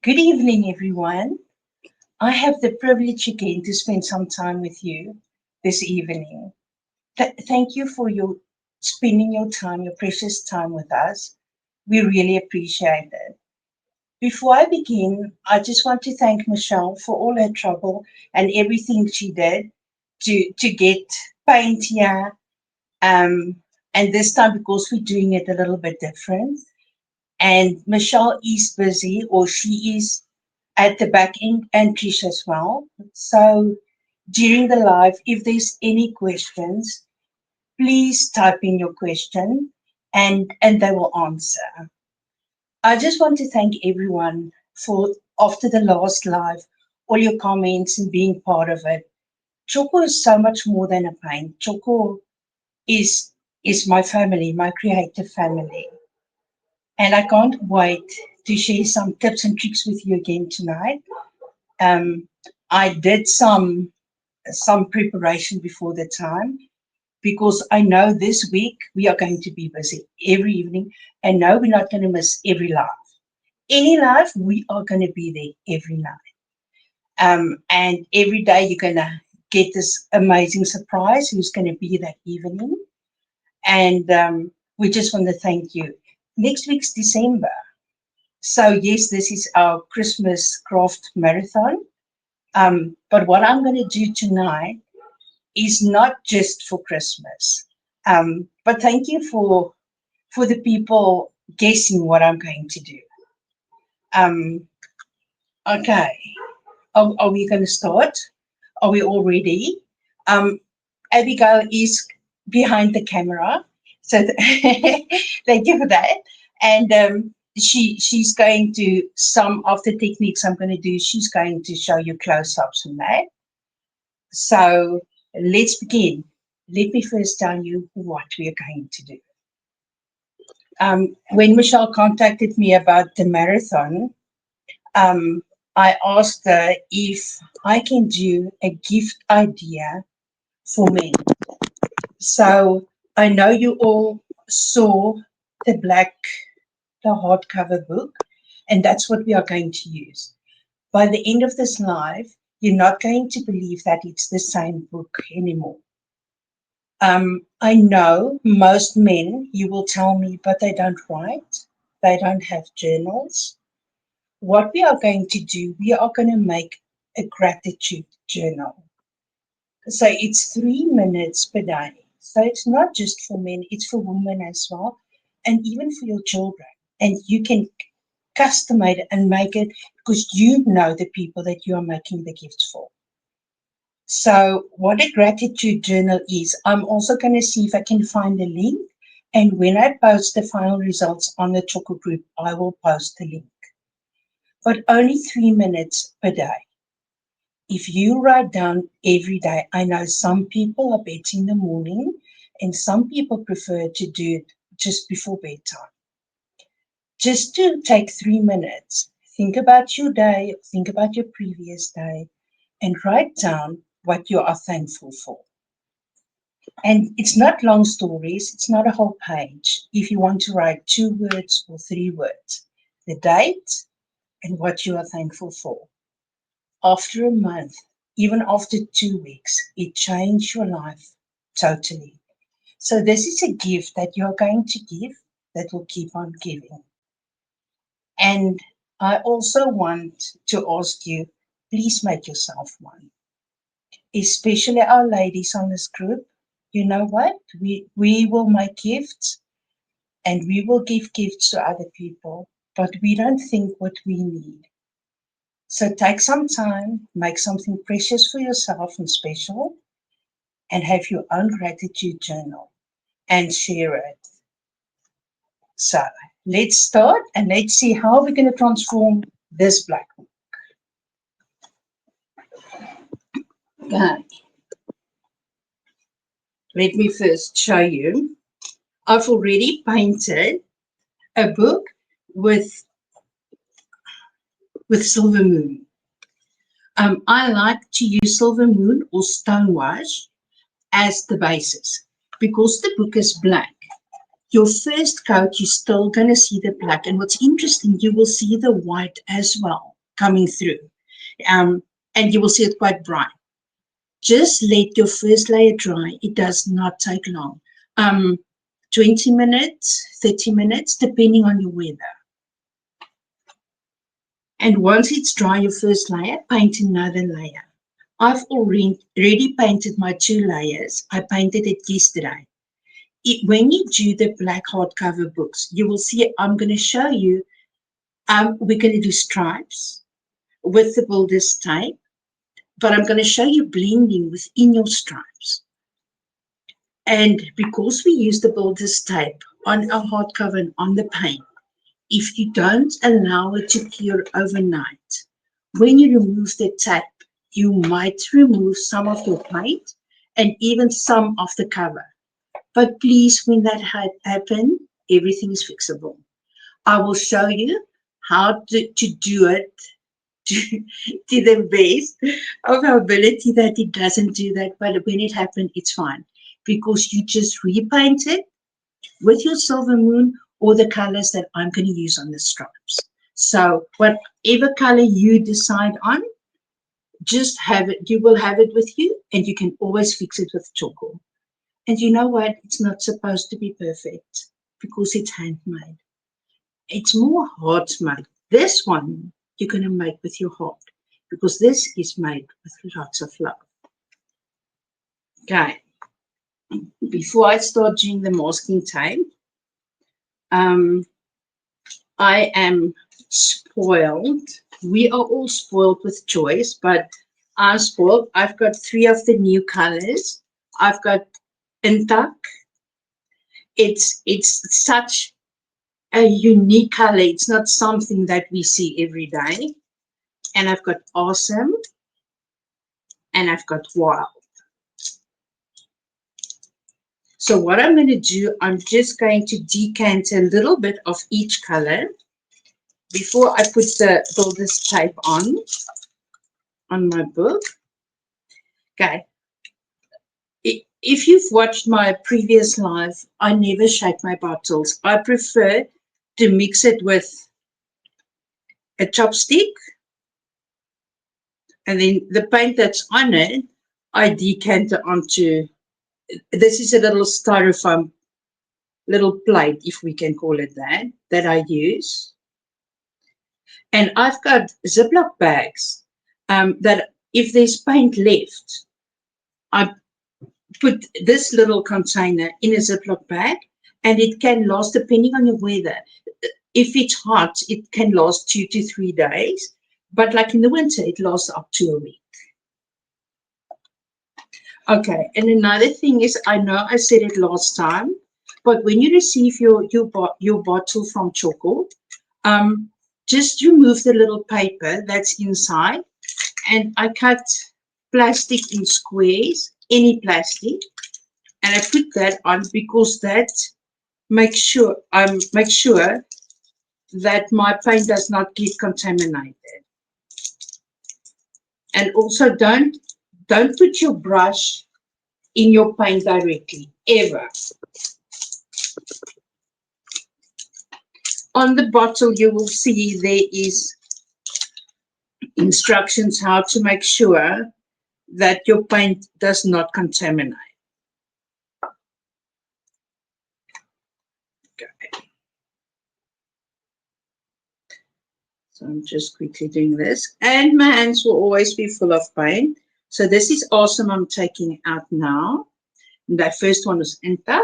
Good evening, everyone. I have the privilege again to spend some time with you this evening. Thank you for your spending your time, your precious time with us. We really appreciate it. Before I begin, I just want to thank Michelle for all her trouble and everything she did to get paint here. Um, and this time, because we're doing it a little bit different, and Michelle is busy, or she is at the back end, and Trish as well. So during the live, if there's any questions, please type in your question and they will answer. I just want to thank everyone for after the last live, all your comments and being part of it. Tjhoko is so much more than a paint. Tjhoko is is my family, my creative family. And I can't wait to share some tips and tricks with you again tonight. Um, I did some preparation before the time because I know this week we are going to be busy every evening, and no, we're not going to miss every live. Any live, we are going to be there every night. And every day you're going to get this amazing surprise who's going to be that evening. And we just want to thank you. Next week's December. So, yes, this is our Christmas craft marathon. But what I'm going to do tonight is not just for Christmas. But thank you for the people guessing what I'm going to do. Um, okay, are we going to start? Are we all ready? Um, Abigail is behind the camera, so thank you for that. And she's going to some of the techniques I'm going to do. She's going to show you close-ups and that. So let's begin. Let me first tell you what we are going to do. When Michelle contacted me about the marathon, um, I asked her if I can do a gift idea for men. So I know you all saw the black, the hardcover book, and that's what we are going to use. By the end of this live, you're not going to believe that it's the same book anymore. I know most men, you will tell me, but they don't write, they don't have journals. What we are going to do, we are going to make a gratitude journal. So it's 3 minutes per day. So it's not just for men, it's for women as well, and even for your children. And you can customize it and make it because you know the people that you are making the gifts for. So, what a gratitude journal is, I'm also going to see if I can find the link. And when I post the final results on the Tjhoko group, I will post the link. But only 3 minutes per day. If you write down every day, I know some people are better in the morning and some people prefer to do it just before bedtime. Just to take 3 minutes, think about your day, think about your previous day, and write down what you are thankful for. And it's not long stories, it's not a whole page. If you want to write 2 words or 3 words, the date and what you are thankful for. After a month, even after 2 weeks, it changed your life totally. So, this is a gift that you're going to give that will keep on giving. And I also want to ask you, please make yourself one, especially our ladies on this group. You know what? We will make gifts and we will give gifts to other people, but we don't think what we need. So take some time, make something precious for yourself and special, and have your own gratitude journal and share it. So let's start and let's see how we're going to transform this black book. Okay. Let me first show you. I've already painted a book with silver moon. I like to use silver moon or stonewash as the basis because the book is black. Your first coat, you're still going to see the black. And what's interesting, you will see the white as well. coming through. And you will see it quite bright. Just let your first layer dry. It does not take long. 20 minutes, 30 minutes, depending on your weather. And once it's dry, your first layer, paint another layer. I've already painted my 2 layers. I painted it yesterday. When you do the black hardcover books, you will see I'm going to show you, we're going to do stripes with the builder's tape, but I'm going to show you blending within your stripes. And because we use the builder's tape on our hardcover and on the paint, if you don't allow it to cure overnight, when you remove the tape, you might remove some of your paint and even some of the cover. But please, when that happens, everything is fixable. I will show you how to do it to the best of our ability that it doesn't do that. But when it happens, it's fine. Because you just repaint it with your silver moon or the colors that I'm going to use on the stripes. So whatever color you decide on, just have it. You will have it with you, and you can always fix it with Tjhoko. And you know what? It's not supposed to be perfect because it's handmade. It's more heart made. This one you're going to make with your heart because this is made with lots of love. Okay. Before I start doing the masking tape, I am spoiled. We are all spoiled with choice, but I'm spoiled. I've got 3 of the new colors. I've got Intac. It's such a unique color. It's not something that we see every day. And I've got Awesome. And I've got Wild. So what I'm going to do, I'm just going to decant a little bit of each color before I put the builder's tape on my book. Okay. If you've watched my previous live, I never shake my bottles. I prefer to mix it with a chopstick. And then the paint that's on it, I decant it onto, this is a little styrofoam, little plate, if we can call it that I use. And I've got Ziploc bags that if there's paint left, I put this little container in a Ziploc bag, and it can last, depending on the weather. If it's hot, it can last 2 to 3 days. But like in the winter, it lasts up to a week. Okay, and another thing is, I know I said it last time, but when you receive your bottle from Tjhoko, just remove the little paper that's inside, and I cut plastic in squares, any plastic, and I put that on because that makes sure that my paint does not get contaminated. And also don't put your brush in your paint directly, ever. On the bottle, you will see there is instructions how to make sure that your paint does not contaminate. Okay. So I'm just quickly doing this. And my hands will always be full of paint. So this is Awesome. I'm taking out now. And that first one is Intac.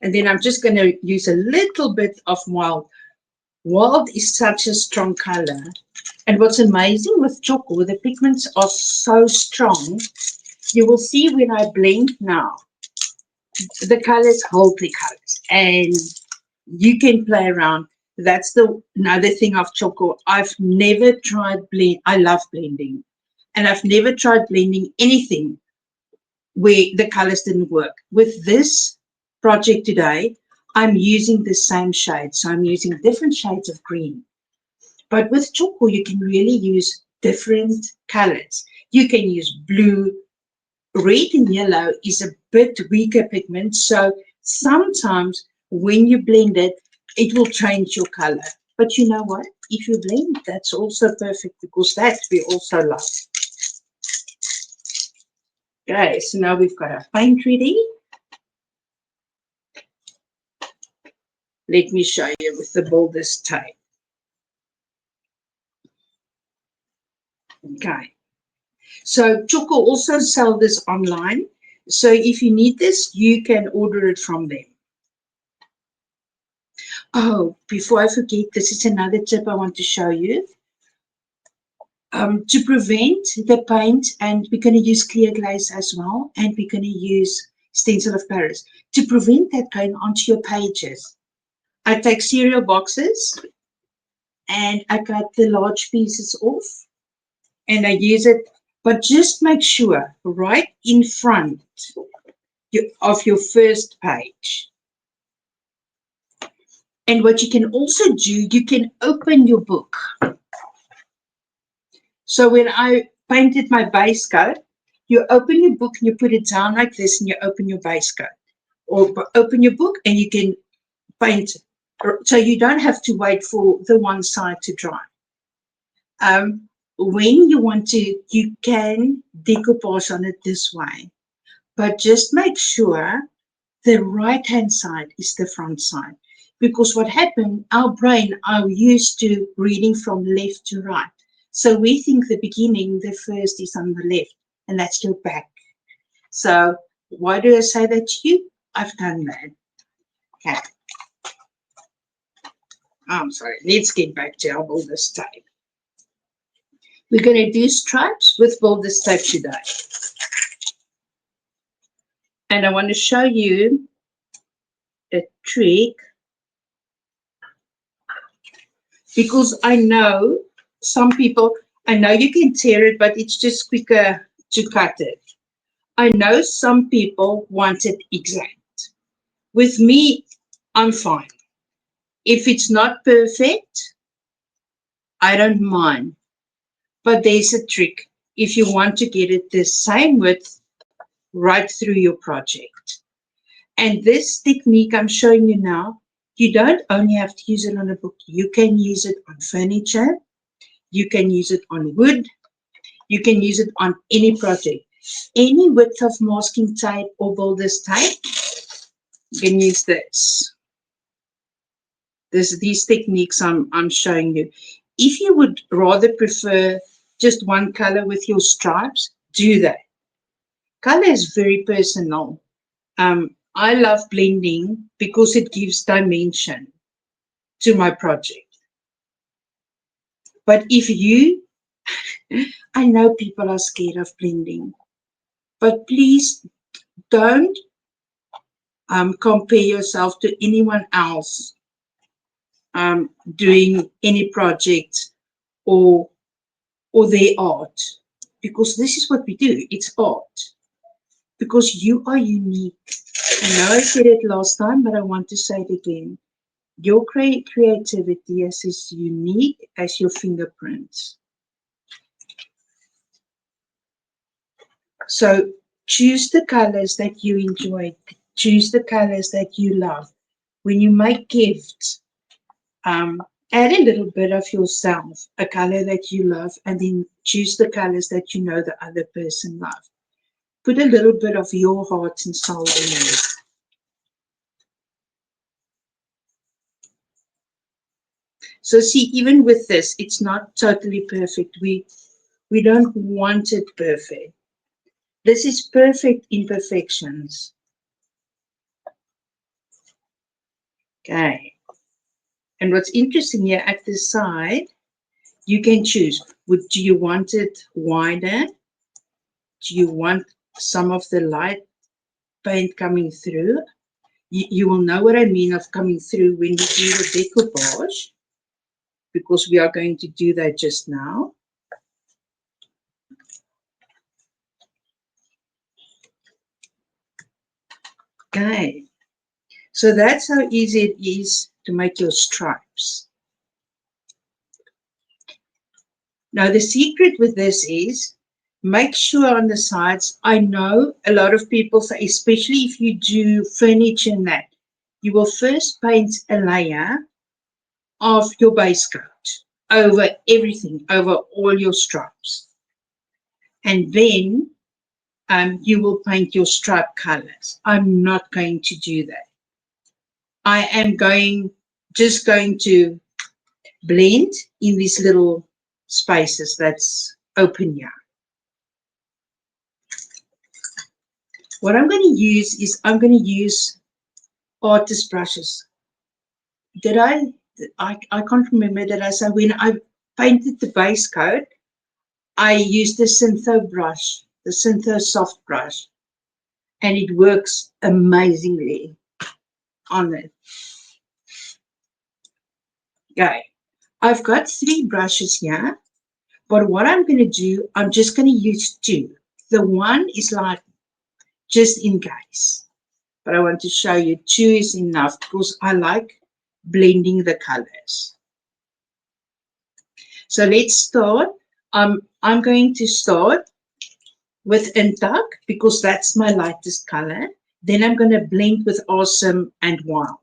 And then I'm just going to use a little bit of Wild. Wild is such a strong color. And what's amazing with Tjhoko, the pigments are so strong. You will see when I blend now, the colors hold the colors. And you can play around. That's another thing of Tjhoko. I've never tried I love blending. And I've never tried blending anything where the colors didn't work. With this project today, I'm using the same shade. So I'm using different shades of green. But with Tjhoko, you can really use different colors. You can use blue. Red and yellow is a bit weaker pigment. So sometimes when you blend it, it will change your color. But you know what? If you blend, that's also perfect because that we also love. Okay, so now we've got our paint ready. Let me show you with the boldest tape. Okay. So Tjhoko also sell this online. So if you need this, you can order it from them. Oh, before I forget, this is another tip I want to show you. To prevent the paint, and we're going to use clear glaze as well, and we're going to use stencil of Paris. To prevent that going onto your pages, I take cereal boxes and I cut the large pieces off and I use it, but just make sure right in front of your first page. And what you can also do, you can open your book. So when I painted my base coat, you open your book and you put it down like this and you open your base coat. Or open your book and you can paint. So you don't have to wait for the one side to dry. When you want to, you can decoupage on it this way. But just make sure the right-hand side is the front side. Because what happened, our brain are used to reading from left to right. So we think the beginning, the first is on the left, and that's your back. So why do I say that to you? I've done that. Okay. I'm sorry. Let's get back to our boldest tape. We're going to do stripes with boldest tape today. And I want to show you a trick because I know some people, I know you can tear it, but it's just quicker to cut it. I know some people want it exact. With me, I'm fine. If it's not perfect, I don't mind. But there's a trick. If you want to get it the same width right through your project. And this technique I'm showing you now, you don't only have to use it on a book. You can use it on furniture. You can use it on wood. You can use it on any project. Any width of masking tape or boldest tape, you can use this. These techniques I'm showing you. If you would rather prefer just one color with your stripes, do that. Color is very personal. I love blending because it gives dimension to my project. But if you, I know people are scared of blending, but please don't compare yourself to anyone else doing any project or their art, because this is what we do. It's art. Because you are unique. I know I said it last time, but I want to say it again. Your creativity is as unique as your fingerprints. So choose the colors that you enjoy. Choose the colors that you love. When you make gifts, add a little bit of yourself, a color that you love, and then choose the colors that you know the other person loves. Put a little bit of your heart and soul in it. So see, even with this, it's not totally perfect. We don't want it perfect. This is perfect imperfections. Okay. And what's interesting here at the side, you can choose. Do you want it wider? Do you want some of the light paint coming through? You will know what I mean of coming through when we do the decoupage, because we are going to do that just now. Okay. So that's how easy it is to make your stripes. Now, the secret with this is make sure on the sides, I know a lot of people say, especially if you do furniture and that, you will first paint a layer of your base coat over everything, over all your stripes. And then you will paint your stripe colors. I'm not going to do that. I am just going to blend in these little spaces that's open here. What I'm going to use is I'm going to use artist brushes. I can't remember that I said when I painted the base coat, I used the Syntho brush, the Syntho soft brush, and it works amazingly on it. Okay, I've got 3 brushes here, but what I'm going to do, I'm just going to use 2. The one is like just in case, but I want to show you 2 is enough because I like blending the colors. So let's start. I'm going to start with Intac because that's my lightest color. Then I'm going to blend with Awesome and Wild.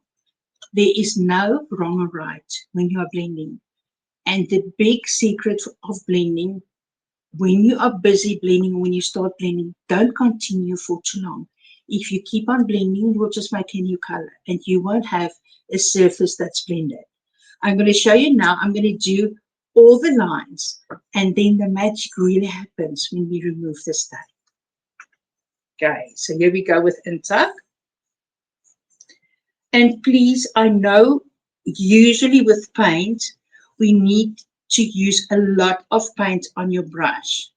There is no wrong or right when you are blending. And the big secret of blending, when you are busy blending, when you start blending, don't continue for too long. If you keep on blending, you will just make a new color and you won't have a surface that's blended. I'm going to show you now. I'm going to do all the lines and then the magic really happens when we remove the stain. Okay, so here we go with Intac. And please, I know usually with paint, we need to use a lot of paint on your brush.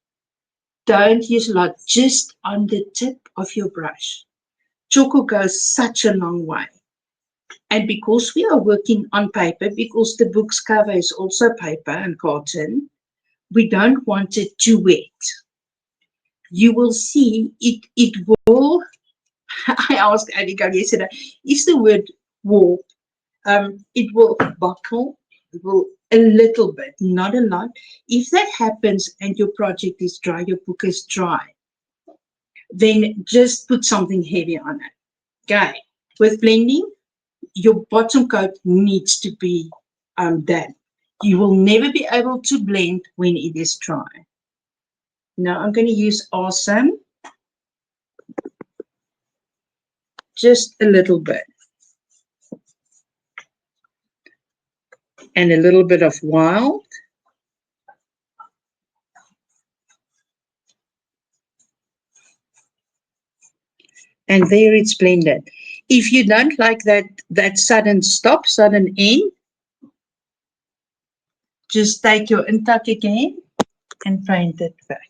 Don't use a lot, just on the tip of your brush. Tjhoko goes such a long way. And because we are working on paper, because the book's cover is also paper and cotton, we don't want it too wet. You will see it will, I asked Annika yesterday, is the word warp? It will buckle, it will a little bit, not a lot. If that happens and your project is dry, your book is dry, then just put something heavy on it. Okay, with blending, your bottom coat needs to be damp. You will never be able to blend when it is dry. Now I'm going to use Awesome, just a little bit. And a little bit of Wild. And there it's blended. If you don't like that sudden stop, sudden end, just take your Intac again and paint it back.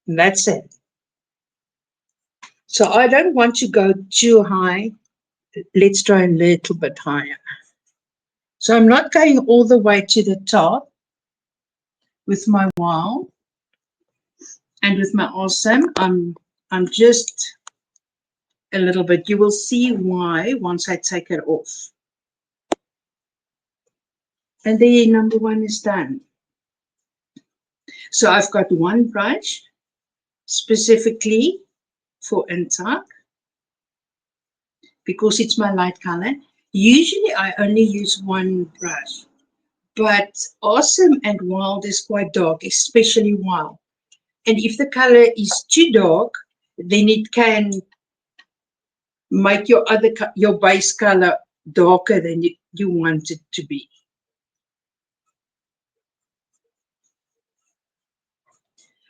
And that's it. So I don't want to go too high. Let's try a little bit higher. So I'm not going all the way to the top with my Wild and with my Awesome. I'm just a little bit. You will see why once I take it off. And the number 1 is done. So I've got one brush specifically for Intac because it's my light color. Usually I only use one brush, but Awesome and Wild is quite dark, especially Wild. And if the color is too dark, then it can make your base color darker than you want it to be.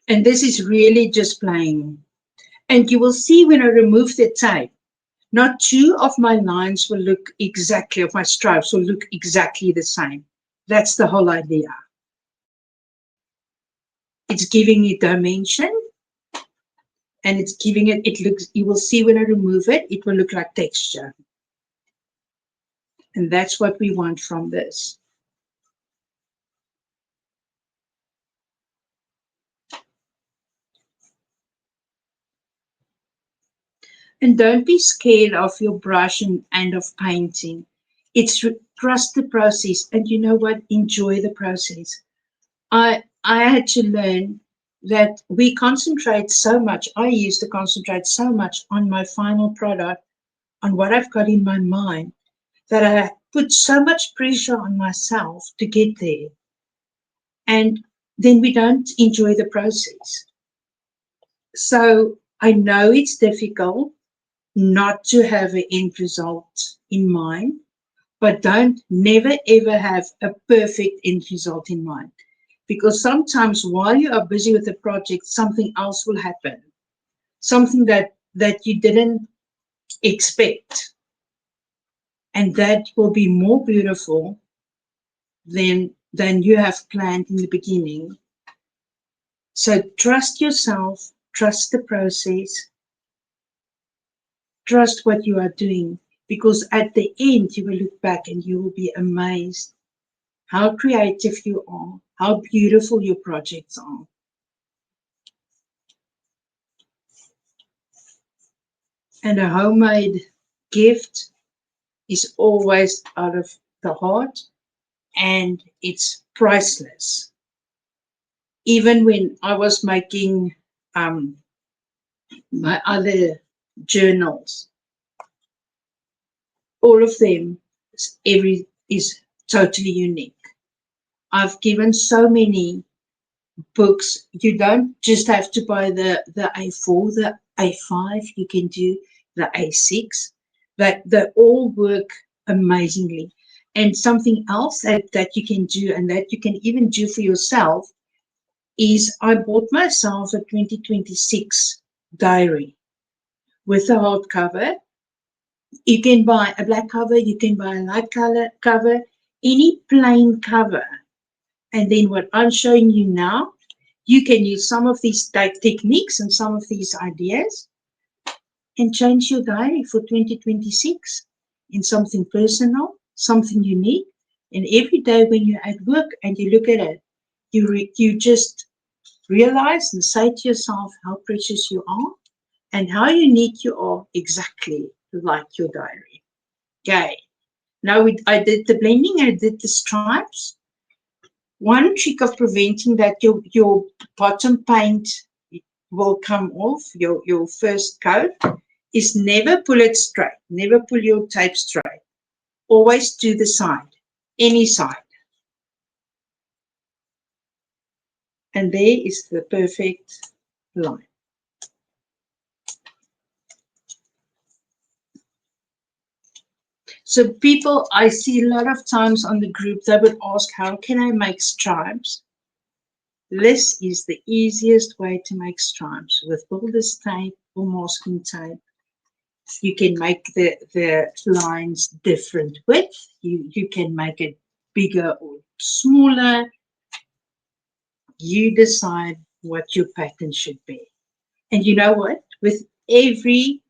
And this is really just playing. And you will see when I remove the tape, not 2 of my lines will look exactly, of my stripes will look exactly the same. That's the whole idea. It's giving it dimension and it's giving it looks, you will see when I remove it, it will look like texture. And that's what we want from this. And don't be scared of your brush and of painting. Trust the process, and you know what? Enjoy the process. I had to learn that we concentrate so much. I used to concentrate so much on my final product, on what I've got in my mind, that put so much pressure on myself to get there, and then we don't enjoy the process. So I know it's difficult not to have an end result in mind, but don't never ever have a perfect end result in mind. Because sometimes while you are busy with the project, something else will happen, something that you didn't expect, and that will be more beautiful than you have planned in the beginning. So trust yourself, trust the process, trust what you are doing, because at the end you will look back and you will be amazed how creative you are, how beautiful your projects are. And a homemade gift is always out of the heart, and it's priceless. Even when I was making um, my other journals, all of them, every is totally unique. I've given so many books. You don't just have to buy the A4, the A5. You can do the A6. That they all work amazingly. And something else that you can do, and that you can even do for yourself, is I bought myself a 2026 diary with a hardcover. You can buy a black cover, you can buy a light color cover, any plain cover. And then what I'm showing you now, you can use some of these techniques and some of these ideas and change your diary for 2026 in something personal, something unique. And every day when you're at work and you look at it, you just realize and say to yourself how precious you are and how unique you are, exactly like your diary. Okay. Now I did the blending and I did the stripes. One trick of preventing that your bottom paint will come off, your first coat, is never pull it straight. Never pull your tape straight. Always do the side, any side. And there is the perfect line. So people, I see a lot of times on the group, they would ask, how can I make stripes? This is the easiest way to make stripes with builder's tape or masking tape. You can make the lines different width. You can make it bigger or smaller. You decide what your pattern should be. And you know what? With every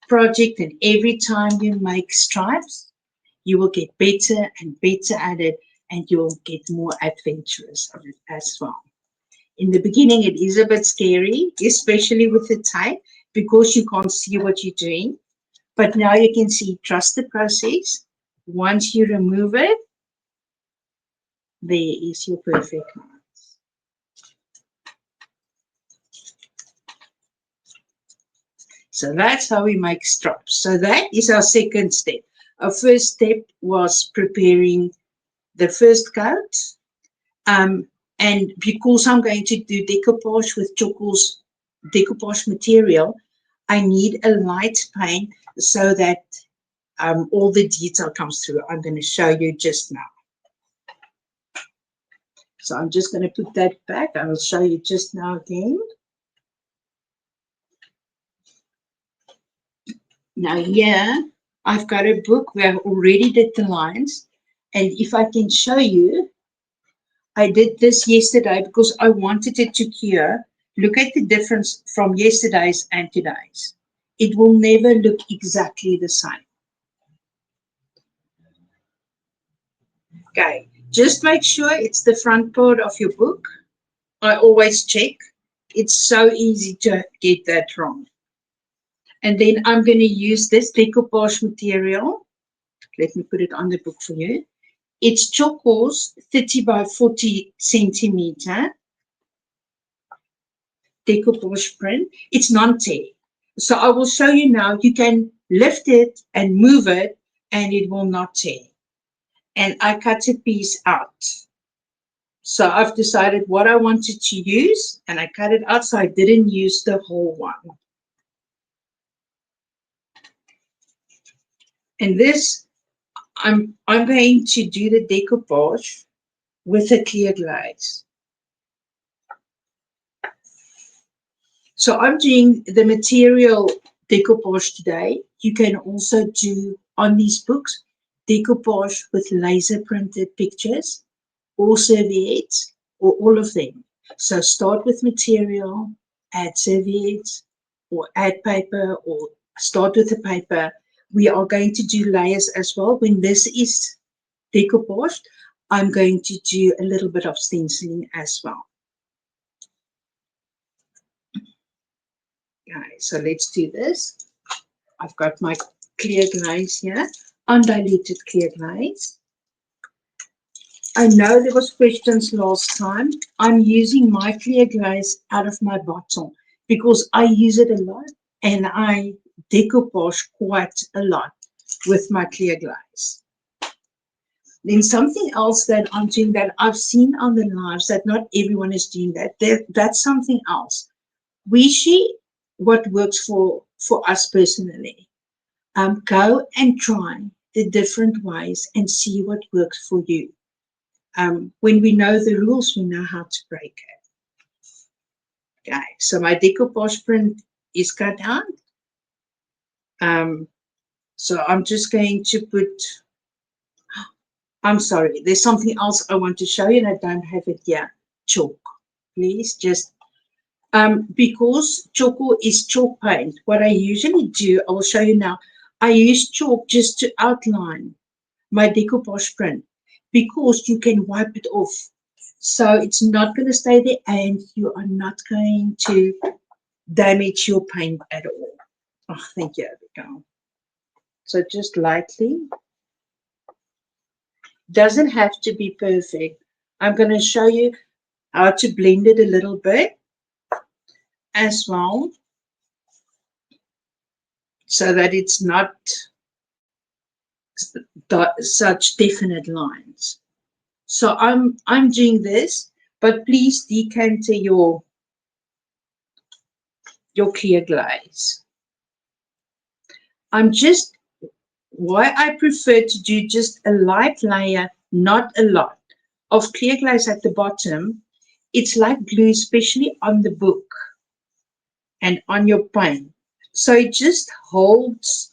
project and every time you make stripes, you will get better and better at it, and you'll get more adventurous at it as well. In the beginning, it is a bit scary, especially with the tape, because you can't see what you're doing. But now you can see, trust the process. Once you remove it, there is your perfect line. So that's how we make stripes. So that is our second step. Our first step was preparing the first coat. And because I'm going to do decoupage with Tjhoko's decoupage material, I need a light paint so that all the detail comes through. I'm going to show you just now. So I'm just going to put that back. I will show you just now again. Now here, I've got a book where I already did the lines. And if I can show you, I did this yesterday because I wanted it to cure. Look at the difference from yesterday's and today's. It will never look exactly the same. Okay, just make sure it's the front part of your book. I always check. It's so easy to get that wrong. And then I'm going to use this decoupage material. Let me put it on the book for you. It's Tjhoko's 30 by 40 centimeter decoupage print. It's non-tear. So I will show you now. You can lift it and move it and it will not tear. And I cut a piece out. So I've decided what I wanted to use and I cut it out so I didn't use the whole one. And this, I'm going to do the decoupage with a clear glaze. So I'm doing the material decoupage today. You can also do on these books decoupage with laser printed pictures or serviettes or all of them. So start with material, add serviettes or add paper or start with the paper. We are going to do layers as well. When this is decoupaged, I'm going to do a little bit of stenciling as well. Okay, so let's do this. I've got my clear glaze here, undiluted clear glaze. I know there was questions last time. I'm using my clear glaze out of my bottle because I use it a lot and I decoupage quite a lot with my clear glaze. Then something else that I'm doing that I've seen on the lives that not everyone is doing that's something else. We see what works for us personally. Go and try the different ways and see what works for you. When we know the rules, we know how to break it. Okay, so my decoupage print is cut out. So I'm just going to put, I'm sorry, there's something else I want to show you and I don't have it here. Chalk, please just, because Tjhoko is chalk paint, what I usually do, I will show you now, I use chalk just to outline my decoupage print because you can wipe it off. So it's not going to stay there and you are not going to damage your paint at all. Oh, thank you, Abigail. So just lightly. Doesn't have to be perfect. I'm going to show you how to blend it a little bit as well so that it's not such definite lines. So I'm doing this, but please decant your clear glaze. I'm just, why I prefer to do just a light layer, not a lot, of clear glaze at the bottom. It's like glue, especially on the book and on your paint. So it just holds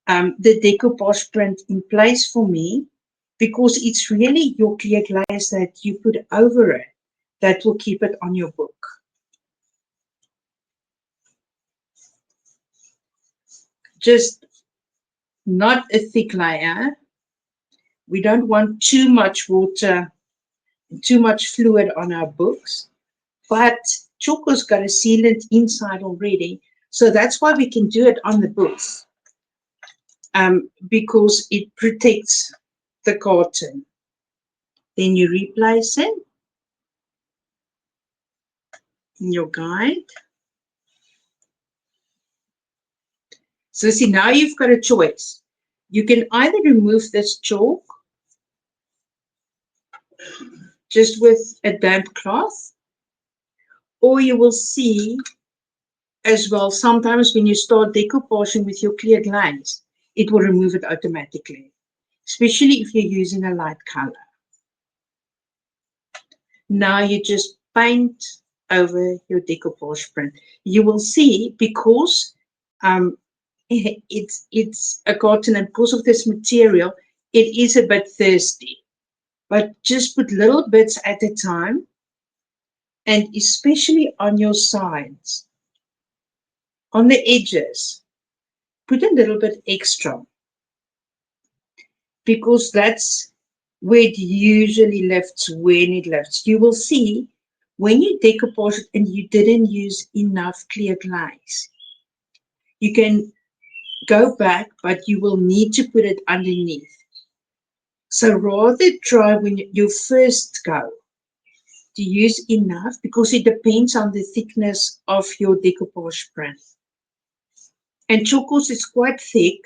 the decoupage print in place for me because it's really your clear glaze that you put over it that will keep it on your book. Just not a thick layer. We don't want too much water, too much fluid on our books, but Tjhoko's got a sealant inside already, so that's why we can do it on the books, because it protects the carton. Then you replace it in your guide. So see, now you've got a choice. You can either remove this chalk just with a damp cloth, or you will see as well, sometimes when you start decoupaging with your clear glaze, it will remove it automatically, especially if you're using a light color. Now you just paint over your decoupage print. You will see because it's a cotton and because of this material, it is a bit thirsty. But just put little bits at a time, and especially on your sides, on the edges, put a little bit extra because that's where it usually lifts when it lifts. You will see when you decoupage it and you didn't use enough clear glaze, you can go back, but you will need to put it underneath. So rather try when you first go to use enough because it depends on the thickness of your decoupage print. And Tjhoko's is quite thick,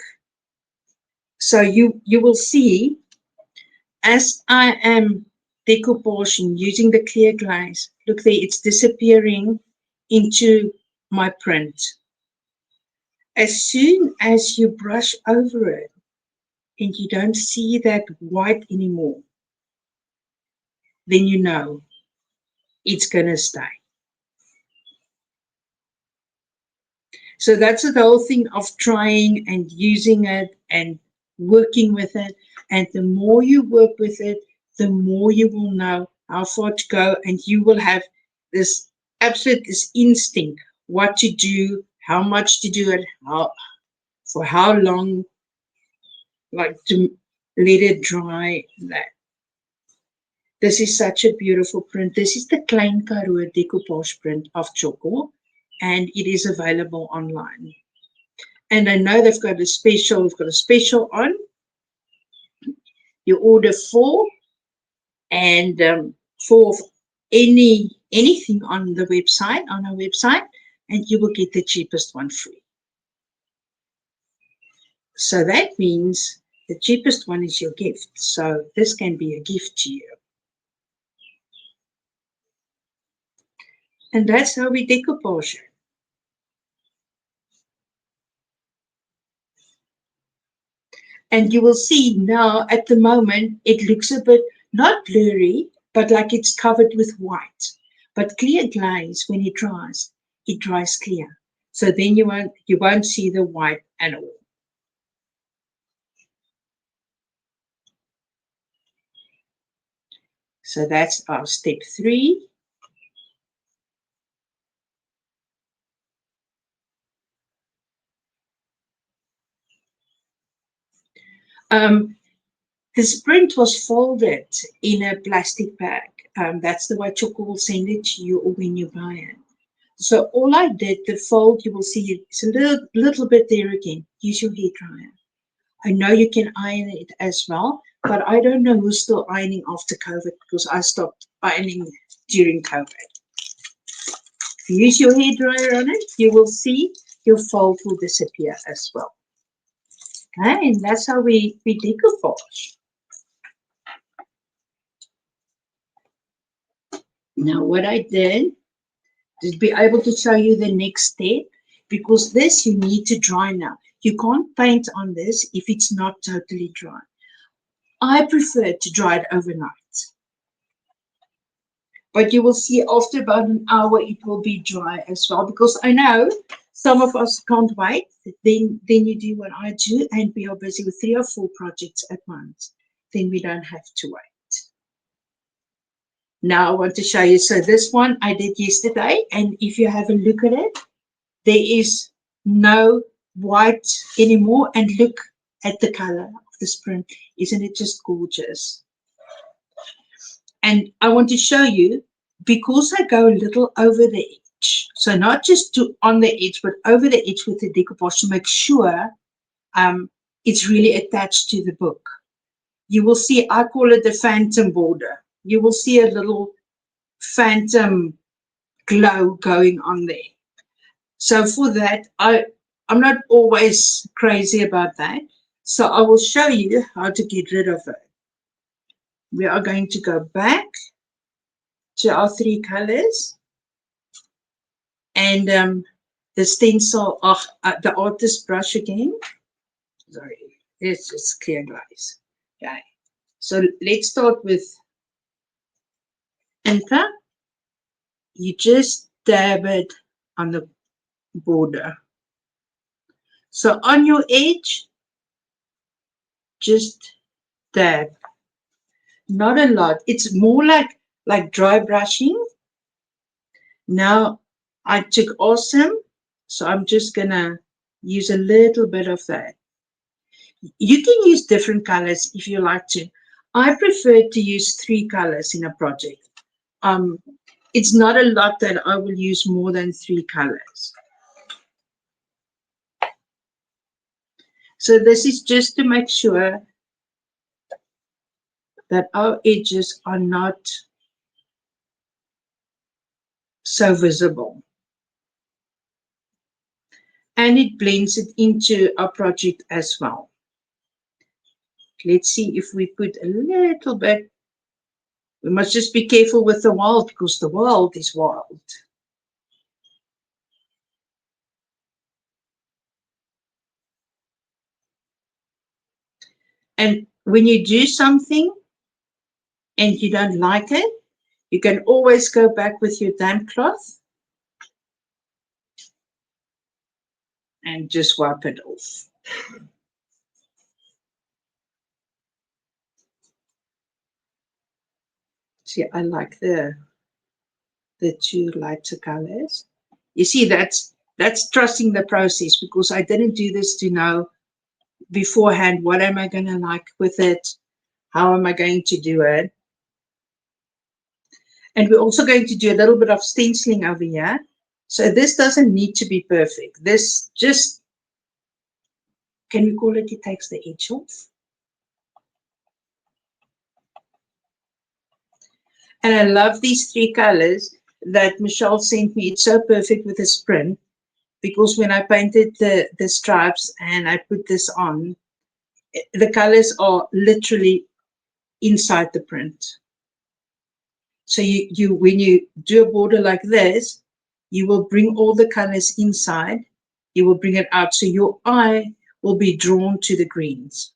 So you will see as I am decoupaging using the clear glaze, look there, it's disappearing into my print. As soon as you brush over it and you don't see that white anymore, then you know it's going to stay. So that's the whole thing of trying and using it and working with it. And the more you work with it, the more you will know how far to go, and you will have this absolute this instinct what to do, how much to do it, how for how long, like to let it dry. That this is such a beautiful print. This is the Klein Karoo decoupage print of Tjhoko, and it is available online. And I know they've got a special. We've got a special on. You order four, and for anything on the website, on our website, and you will get the cheapest one free. So that means the cheapest one is your gift. So this can be a gift to you. And that's how we decoupage it. And you will see now at the moment it looks a bit not blurry, but like it's covered with white. But clear glaze, when it dries clear. So then you won't see the white at all. So that's our step 3. Um, this print was folded in a plastic bag. That's the way Tjhoko will send it to you or when you buy it. So all I did, the fold, you will see it's a little bit there again. Use your hair dryer. I know you can iron it as well, but I don't know who's still ironing after COVID because I stopped ironing during COVID. If you use your hair dryer on it, you will see your fold will disappear as well. Okay, and that's how we decoupage. Now what I did is be able to show you the next step, because this you need to dry now. You can't paint on this if it's not totally dry. I prefer to dry it overnight. But you will see after about an hour it will be dry as well, because I know some of us can't wait. Then you do what I do, and we are busy with 3 or 4 projects at once. Then we don't have to wait. Now I want to show you. So this one I did yesterday, and if you have a look at it, there is no white anymore. And look at the color of this print. Isn't it just gorgeous? And I want to show you, because I go a little over the edge, so not just on the edge, but over the edge with the decoupage to make sure it's really attached to the book. You will see, I call it the phantom border. You will see a little phantom glow going on there. So for that, I'm not always crazy about that. So I will show you how to get rid of it. We are going to go back to our 3 colors, and the stencil, the artist brush again. Sorry, it's just clear glaze. Okay, so let's start with Inca. You just dab it on the border. So on your edge, just dab. Not a lot. It's more like dry brushing. Now I took awesome, so I'm just gonna use a little bit of that. You can use different colors if you like to. I prefer to use 3 colors in a project. It's not a lot that I will use more than 3 colors. So this is just to make sure that our edges are not so visible. And it blends it into our project as well. Let's see if we put a little bit. We must just be careful with the wild because the wild is wild. And when you do something and you don't like it, you can always go back with your damp cloth and just wipe it off. See, I like the two lighter colors. You see, that's trusting the process because I didn't do this to know beforehand what am I going to like with it, how am I going to do it. And we're also going to do a little bit of stenciling over here. So this doesn't need to be perfect. This just, can we call it takes the edge off? And I love these three colors that Michelle sent me. It's so perfect with this print because when I painted the stripes and I put this on, the colors are literally inside the print. So you when you do a border like this, you will bring all the colors inside. You will bring it out. So your eye will be drawn to the greens.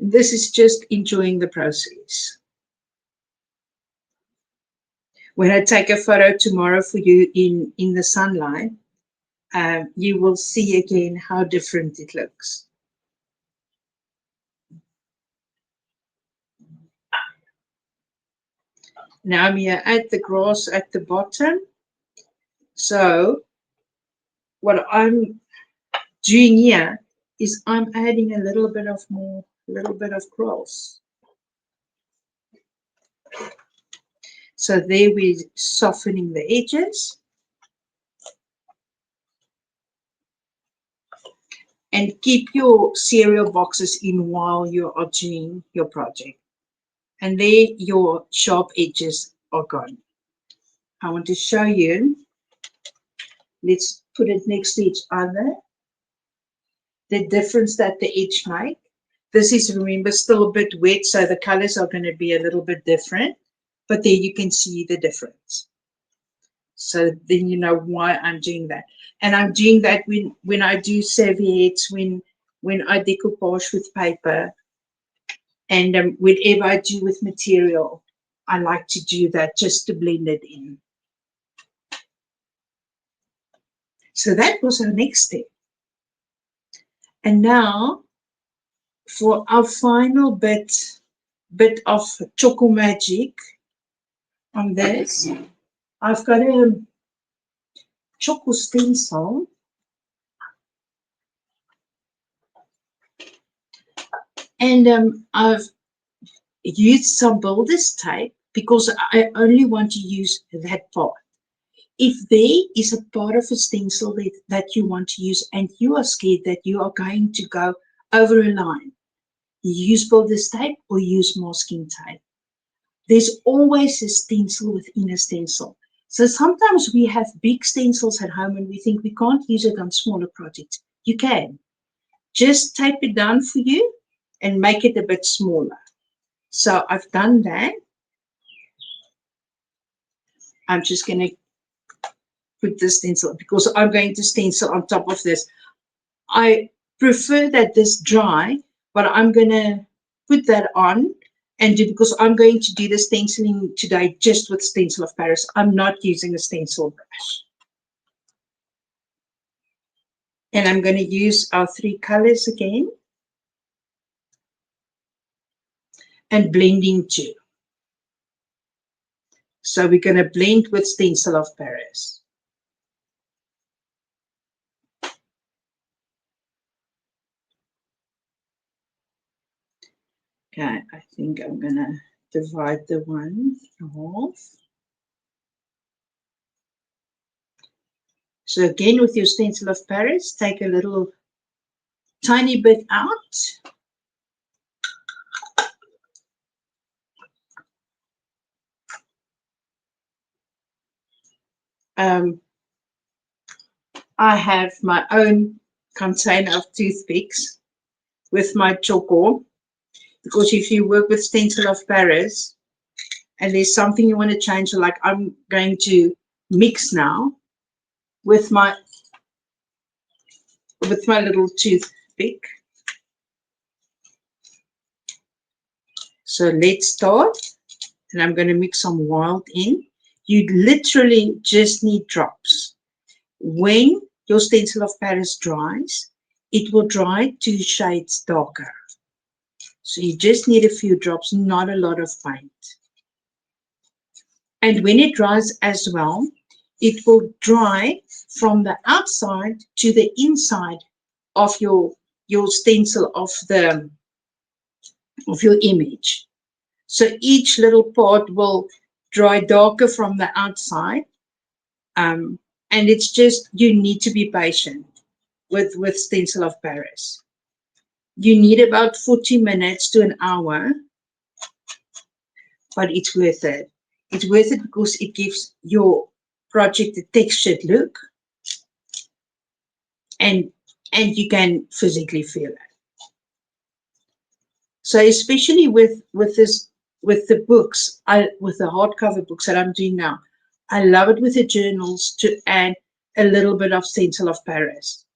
This is just enjoying the process. When I take a photo tomorrow for you in the sunlight, you will see again how different it looks. Now I'm here at the grass at the bottom. So what I'm doing here is I'm adding a little bit of grass. So there we're softening the edges. And keep your cereal boxes in while you are doing your project. And there your sharp edges are gone. I want to show you. Let's put it next to each other. The difference that the edge make. This is, remember, still a bit wet, so the colors are going to be a little bit different. But there you can see the difference. So then you know why I'm doing that. And I'm doing that when I do serviettes, when I decoupage with paper, and whatever I do with material, I like to do that just to blend it in. So that was our next step. And now for our final bit of Tjhoko magic on this, I've got a Tjhoko stencil. And I've used some builder's tape because I only want to use that part. If there is a part of a stencil that you want to use and you are scared that you are going to go over a line, use builder's tape or use masking tape. There's always a stencil within a stencil. So sometimes we have big stencils at home and we think we can't use it on smaller projects. You can. Just tape it down for you and make it a bit smaller. So I've done that. I'm just going to put the stencil because I'm going to stencil on top of this. I prefer that this dry, but I'm going to put that on and do, because I'm going to do the stenciling today just with Stencil of Paris. I'm not using a stencil brush. And I'm going to use our three colors again and blending too. So we're going to blend with Stencil of Paris. Okay, I think I'm going to divide the one in half. So again, with your Stencil of Paris, take a little tiny bit out. Um, I have my own container of toothpicks with my Tjhoko, because if you work with stencil of Paris and there's something you want to change, like I'm going to mix now with my little toothpick. So let's start, and I'm going to mix some wild in. You literally just need drops. When your stencil of Paris dries, it will dry 2 shades darker. So you just need a few drops, not a lot of paint. And when it dries as well, it will dry from the outside to the inside of your stencil of your image. So each little part will dry darker from the outside. And it's just, you need to be patient with stencil of Paris. You need about 40 minutes to an hour, but it's worth it. It's worth it because it gives your project a textured look, and you can physically feel it. So especially with the books, with the hardcover books that I'm doing now, I love it with the journals to add a little bit of stencil of Paris,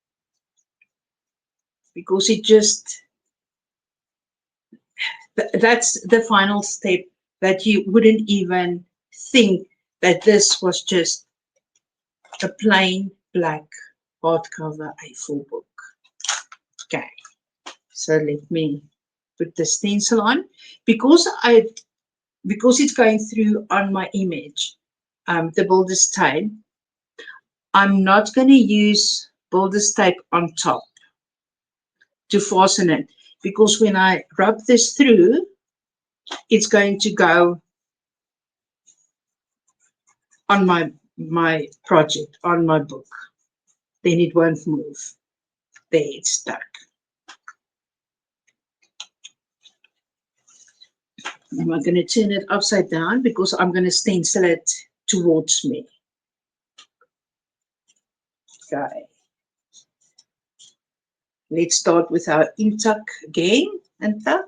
because it just, that's the final step, that you wouldn't even think that this was just a plain black hardcover A4 book. Okay, so let me put the stencil on, because it's going through on my image, the builder's tape. I'm not going to use builder's tape on top to fasten it, because when I rub this through, it's going to go on my project, on my book. Then it won't move. There, it's stuck. I'm going to turn it upside down, because I'm going to stencil it towards me. Okay. Let's start with our intuck again, and tuck.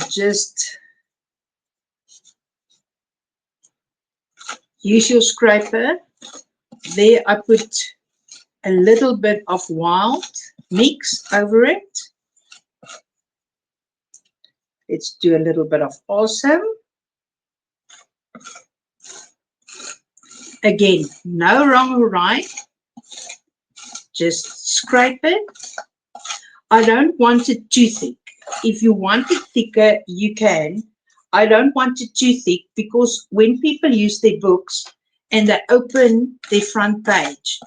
Just use your scraper. There I put a little bit of wild mix over it. Let's do a little bit of awesome. Again, no wrong or right. Just scrape it. I don't want it too thick. If you want it thicker, you can. I don't want it too thick, because when people use their books and they open their front page,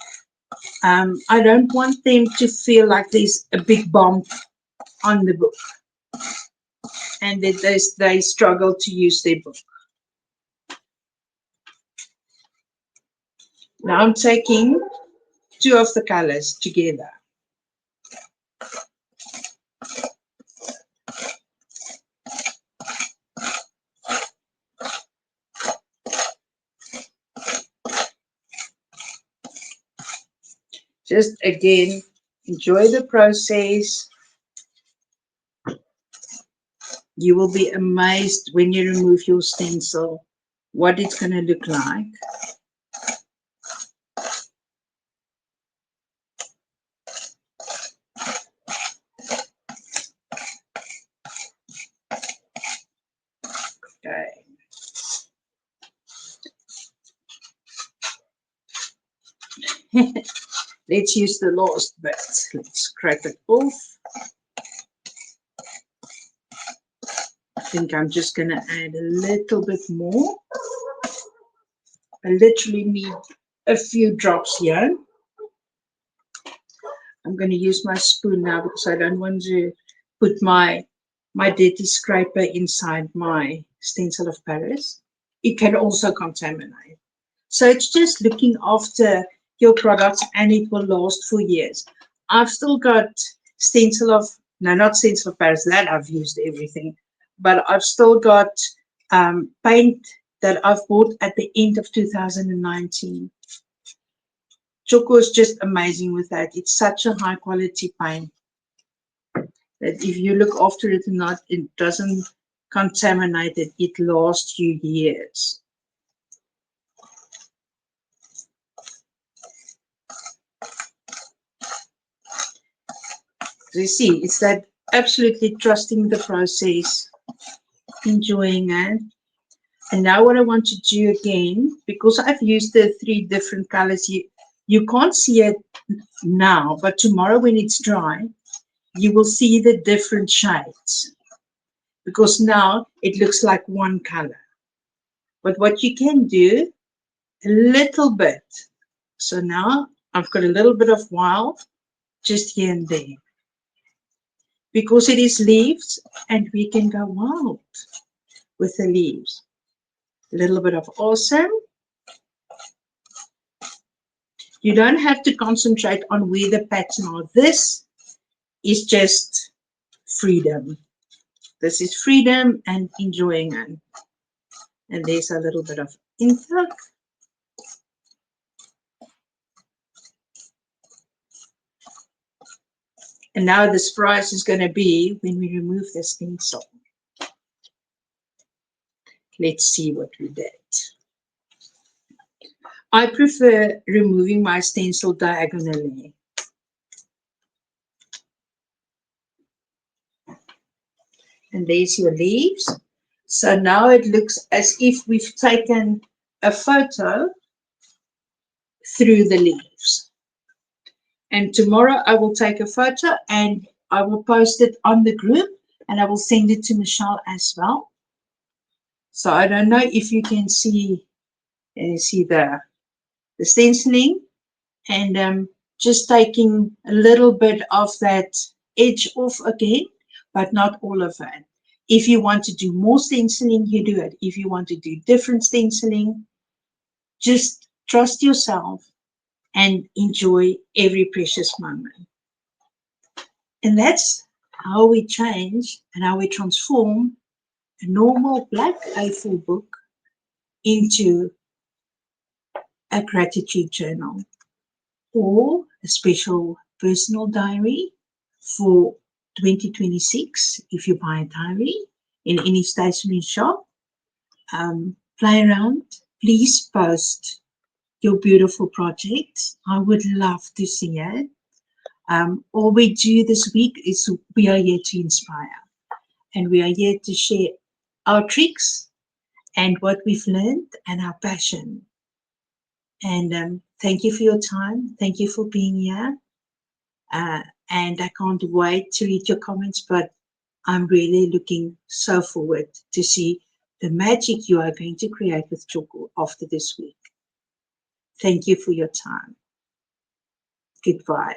I don't want them to feel like there's a big bump on the book and that they struggle to use their book. Now I'm taking 2 of the colors together. Just again, enjoy the process. You will be amazed when you remove your stencil what it's going to look like. Okay. Let's use the last bit. Let's scrape it off. I think I'm just going to add a little bit more. I literally need a few drops here. I'm going to use my spoon now, because I don't want to put my dirty scraper inside my stencil of Paris. It can also contaminate. So it's just looking after your products, and it will last for years. I've still got stencil of No, not Stencil Paris, that I've used everything. But I've still got paint that I've bought at the end of 2019. Tjhoko is just amazing with that. It's such a high quality paint that if you look after it or not, it doesn't contaminate it. It lasts you years. So you see, it's that absolutely trusting the process, enjoying it. And now what I want to do again, because I've used the 3 different colors, you can't see it now, but tomorrow when it's dry, you will see the different shades. Because now it looks like one color. But what you can do, a little bit. So now I've got a little bit of wild just here and there. Because it is leaves and we can go wild with the leaves. A little bit of awesome. You don't have to concentrate on where the pattern are. This is just freedom. This is freedom and enjoying it. And there's a little bit of intake. And now the surprise is going to be when we remove the stencil. Let's see what we did. I prefer removing my stencil diagonally. And there's your leaves. So now it looks as if we've taken a photo through the leaves. And tomorrow I will take a photo and I will post it on the group and I will send it to Michelle as well. So I don't know if you can see the stenciling and just taking a little bit of that edge off again, but not all of it. If you want to do more stenciling, you do it. If you want to do different stenciling, just trust yourself and enjoy every precious moment. And that's how we change and how we transform a normal black A4 book into a gratitude journal or a special personal diary for 2026 if you buy a diary in any stationery shop. Play around. Please post your beautiful projects. I would love to see it. All we do this week is we are here to inspire and we are here to share our tricks and what we've learned and our passion. And thank you for your time. Thank you for being here. And I can't wait to read your comments, but I'm really looking so forward to see the magic you are going to create with Tjhoko after this week. Thank you for your time. Goodbye.